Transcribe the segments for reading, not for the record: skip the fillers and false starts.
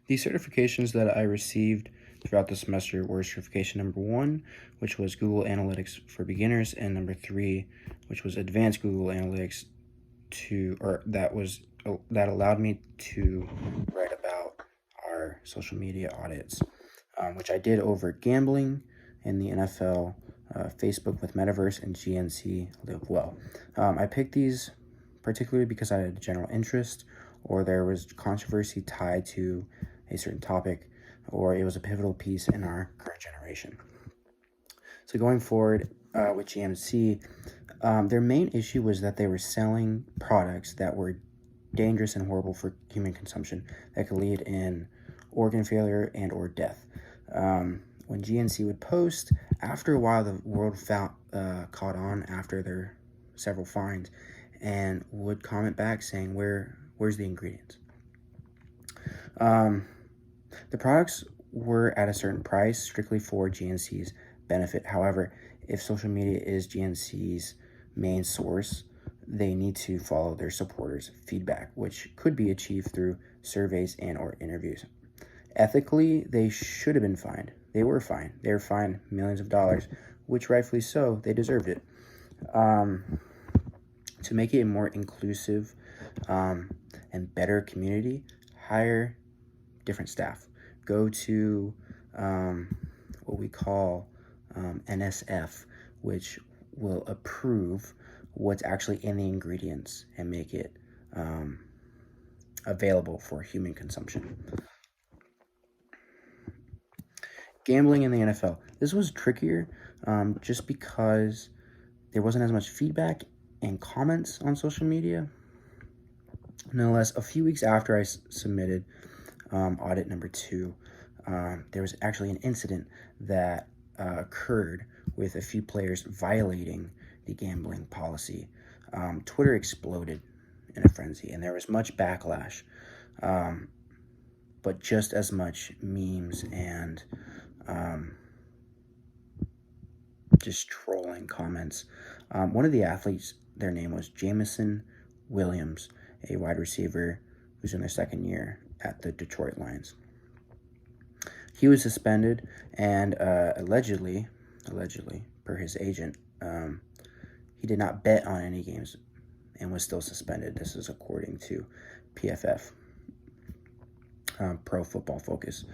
The certifications that I received throughout the semester were certification number 1, which was Google Analytics for beginners, and number 3, which was Advanced Google Analytics that allowed me to write about our social media audits, which I did over gambling in the NFL, Facebook with Metaverse, and GNC Live Well. I picked these particularly because I had a general interest, or there was controversy tied to a certain topic, or it was a pivotal piece in our current generation. So going forward with GMC, their main issue was that they were selling products that were dangerous and horrible for human consumption that could lead in organ failure and or death. When GNC would post, after a while the world caught on after their several fines and would comment back saying, where's the ingredients? The products were at a certain price strictly for GNC's benefit. However, if social media is GNC's main source, they need to follow their supporters' feedback, which could be achieved through surveys and or interviews. Ethically, they should have been fined. They were fined. They were fined millions of dollars, which rightfully so, they deserved it. To make it a more inclusive and better community, hire different staff. Go to what we call NSF, which will approve what's actually in the ingredients and make it available for human consumption. Gambling in the NFL. This was trickier just because there wasn't as much feedback and comments on social media. Nonetheless, a few weeks after I submitted audit number 2, there was actually an incident that occurred with a few players violating the gambling policy. Twitter exploded in a frenzy, and there was much backlash, but just as much memes and just trolling comments. One of the athletes, their name was Jameson Williams, a wide receiver who's in their second year at the Detroit Lions. He was suspended, and allegedly, per his agent, he did not bet on any games and was still suspended. This is according to PFF, Pro Football Focus.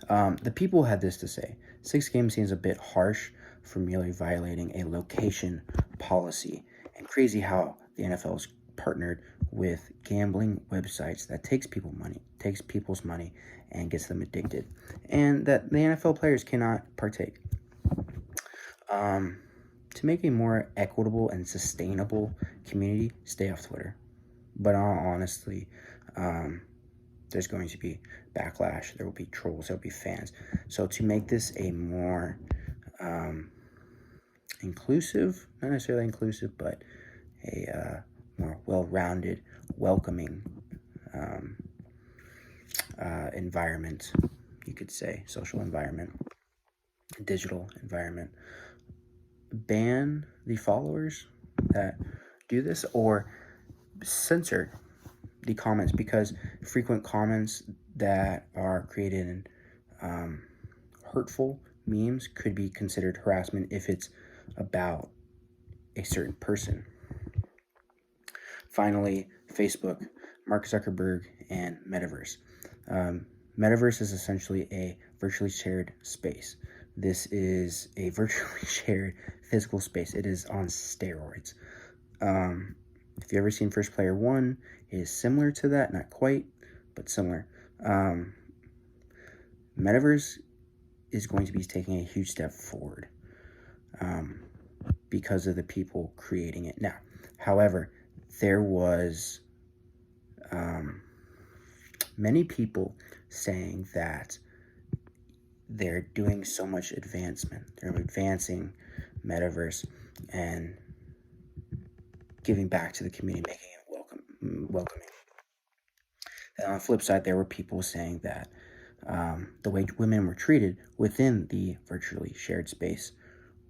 The People had this to say: 6 games seems a bit harsh for merely violating a location policy, and crazy how the NFL is partnered with gambling websites that takes people's money and gets them addicted, and that the NFL players cannot partake. To make a more equitable and sustainable community, stay off Twitter. But honestly, there's going to be backlash, there will be trolls, there will be fans. So to make this a more inclusive, not necessarily inclusive, but a more well-rounded, welcoming environment, you could say, social environment, digital environment, ban the followers that do this, or censor the comments, because frequent comments that are created in hurtful memes could be considered harassment if it's about a certain person. Finally, Facebook, Mark Zuckerberg, and Metaverse. Metaverse is essentially a virtually shared space. This is a virtually shared physical space. It is on steroids. If you've ever seen First Player One, it is similar to that, not quite, but similar. Metaverse is going to be taking a huge step forward because of the people creating it. Now, however, there was many people saying that they're doing so much advancement. They're advancing Metaverse and giving back to the community, making it welcoming. And on the flip side, there were people saying that the way women were treated within the virtually shared space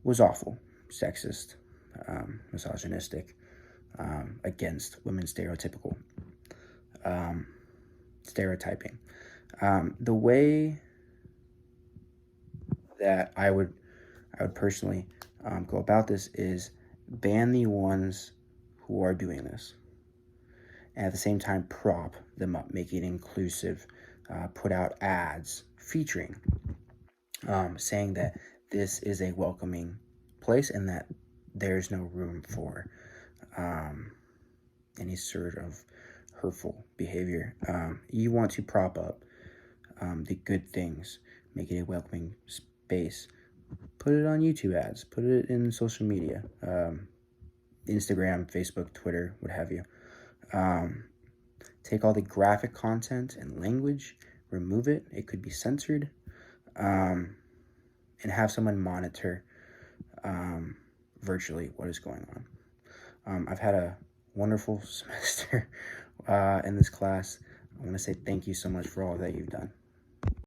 was awful, sexist, misogynistic, against women stereotyping. The way that I would personally go about this is ban the ones who are doing this, and at the same time prop them up, make it inclusive, put out ads featuring, saying that this is a welcoming place and that there's no room for any sort of hurtful behavior. You want to prop up the good things, make it a welcoming space. Put it on YouTube ads, put it in social media, Instagram, Facebook, Twitter, what have you. Take all the graphic content and language, remove it. It could be censored, and have someone monitor virtually what is going on. I've had a wonderful semester in this class. I want to say thank you so much for all that you've done.